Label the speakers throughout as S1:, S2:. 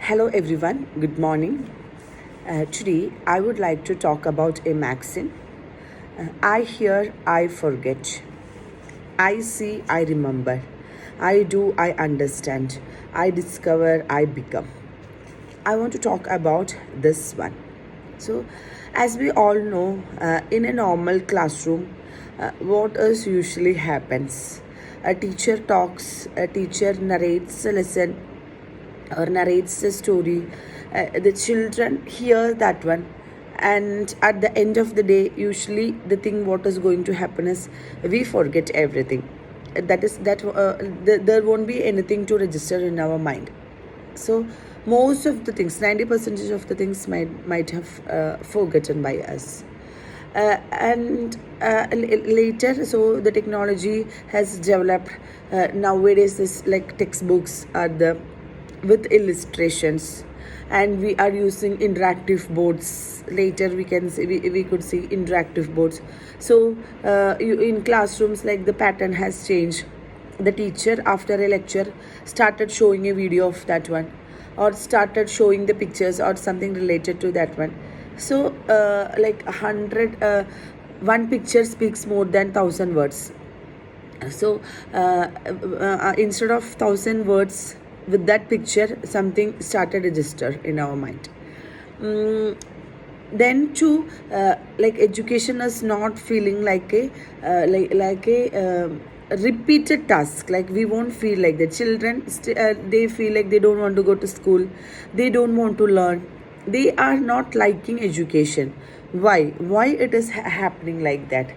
S1: Hello everyone, good morning. Today I would like to talk about a maxim. I hear, I forget. I see, I remember. I do, I understand. I discover, I become. I want to talk about this one. So, as we all know, in a normal classroom, what is usually happens? A teacher talks, a teacher narrates a lesson, or narrates the story. The children hear that one, and at the end of the day, usually the thing what is going to happen is we forget everything. That is that there won't be anything to register in our mind. So most of the things, 90% of the things might have forgotten by us. And later, so the technology has developed. Nowadays this like textbooks are the with illustrations, and we are using interactive boards. Later we can see, we could see interactive boards. So in classrooms, like, the pattern has changed. The teacher after a lecture started showing a video of that one, or started showing the pictures or something related to that one. So like 100 one picture speaks more than 1,000 words. So instead of 1,000 words, with that picture something started register in our mind. Then too, like, education is not feeling like a repeated task. Like, we won't feel like the children they feel like they don't want to go to school, they don't want to learn, they are not liking education. Why it is happening like that?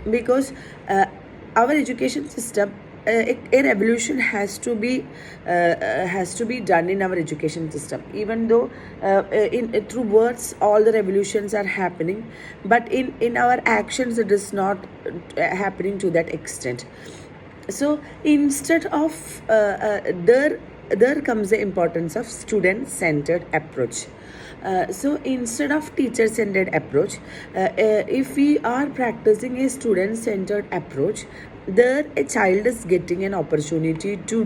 S1: Because our education system, a revolution has to be done in our education system. Even though in through words all the revolutions are happening, but in our actions it is not happening to that extent. So instead of there comes the importance of student centered approach. So instead of teacher centered approach, if we are practicing a student centered approach, there a child is getting an opportunity to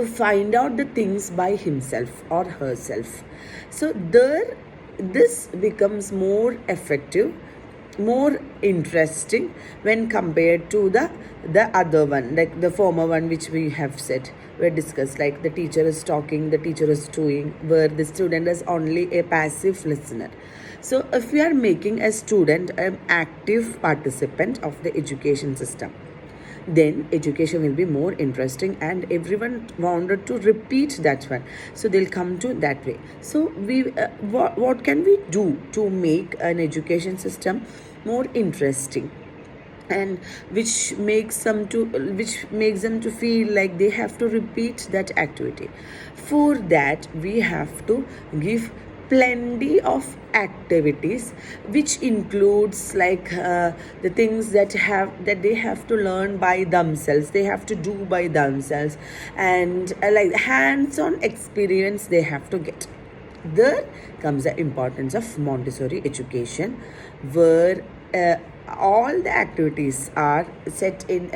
S1: find out the things by himself or herself. So there, this becomes more effective, more interesting when compared to the other one, like the former one which we have said, we discussed, like the teacher is talking, the teacher is doing, where the student is only a passive listener. So if we are making a student an active participant of the education system, then education will be more interesting, and everyone wanted to repeat that one, so they'll come to that way. So we what can we do to make an education system more interesting, and which makes them to feel like they have to repeat that activity? For that, we have to give plenty of activities, which includes, like, the things that they have to learn by themselves, they have to do by themselves, and like hands-on experience they have to get. There comes the importance of Montessori education, where all the activities are set in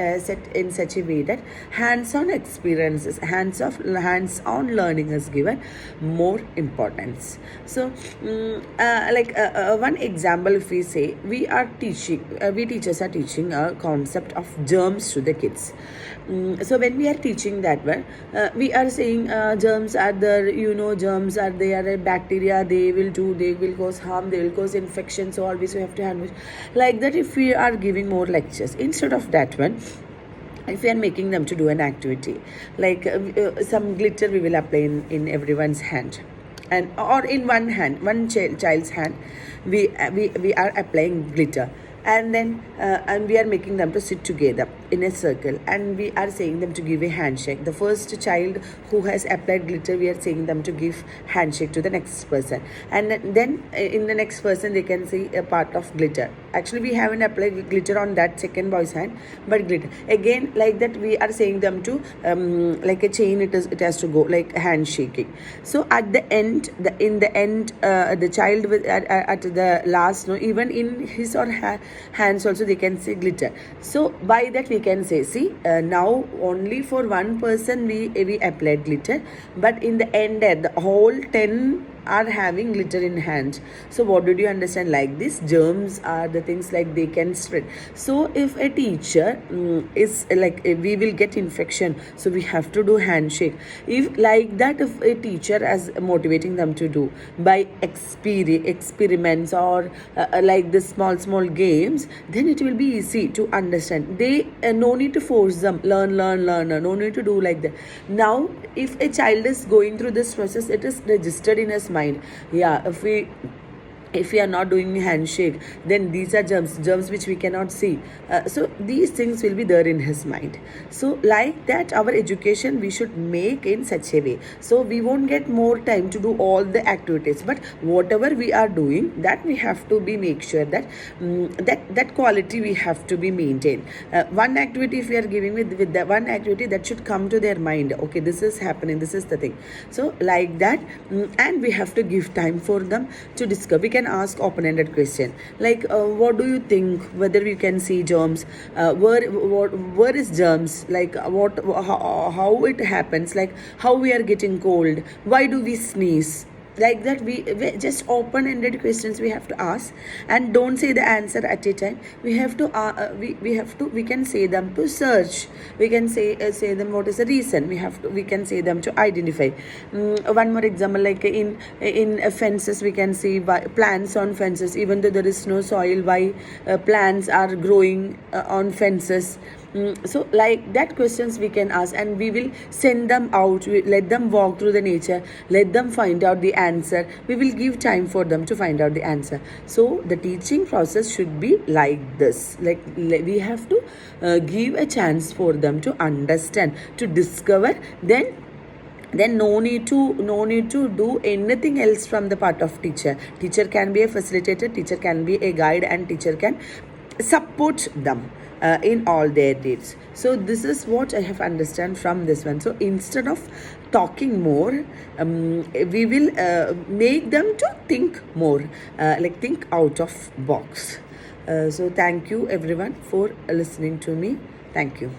S1: such a way that hands-on experiences, hands-on learning is given more importance. So one example, if we say we teachers are teaching a concept of germs to the kids. So when we are teaching that one, we are saying germs are there, germs are there, bacteria, they will cause harm, they will cause infection, so always we have to handle like that. If we are giving more lectures, instead of that one, if we are making them to do an activity, like some glitter we will apply in everyone's hand, and or in one child's hand, we are applying glitter, and then and we are making them to sit together in a circle, and we are saying them to give a handshake. The first child who has applied glitter, we are saying them to give handshake to the next person, and then in the next person they can see a part of glitter. Actually, we haven't applied glitter on that second boy's hand, but glitter again, like that we are saying them to like a chain, it has to go like handshaking. So at the end, the child with at the last, no, even in his or her hands also they can see glitter. So by that we we can say, see, now only for one person we applied glitter, but in the end the whole 10 are having glitter in hand. So what did you understand? Like this, germs are the things like they can spread. So if a teacher is like, we will get infection, so we have to do handshake. If like that, if a teacher is motivating them to do by experiments or like the small games, then it will be easy to understand. They no need to force them, learn, no need to do like that. Now if a child is going through this process, it is registered in his mind. Yeah, if we are not doing handshake, then these are germs which we cannot see. So these things will be there in his mind. So like that, our education we should make in such a way, so we won't get more time to do all the activities, but whatever we are doing, that we have to be make sure that that quality we have to be maintained. One activity if we are giving with the one activity, that should come to their mind, okay, this is happening, this is the thing. So like that, and we have to give time for them to discover. We can ask open-ended question like, what do you think, whether we can see germs, where is germs, like how it happens, like how we are getting cold, why do we sneeze, like that. We just open-ended questions we have to ask, and don't say the answer at a time. We have to we can say them to search, we can say them what is the reason, we can say them to identify. One more example, like in fences, we can see why plants on fences, even though there is no soil, why plants are growing on fences. So like that questions we can ask, and we will send them out, let them walk through the nature, let them find out the answer. We will give time for them to find out the answer. So the teaching process should be like this, like we have to give a chance for them to understand, to discover. Then no need to do anything else from the part of teacher. Teacher can be a facilitator, teacher can be a guide, and teacher can support them in all their needs. So this is what I have understand from this one. So instead of talking more, we will make them to think more, like think out of box. So thank you everyone for listening to me. Thank you.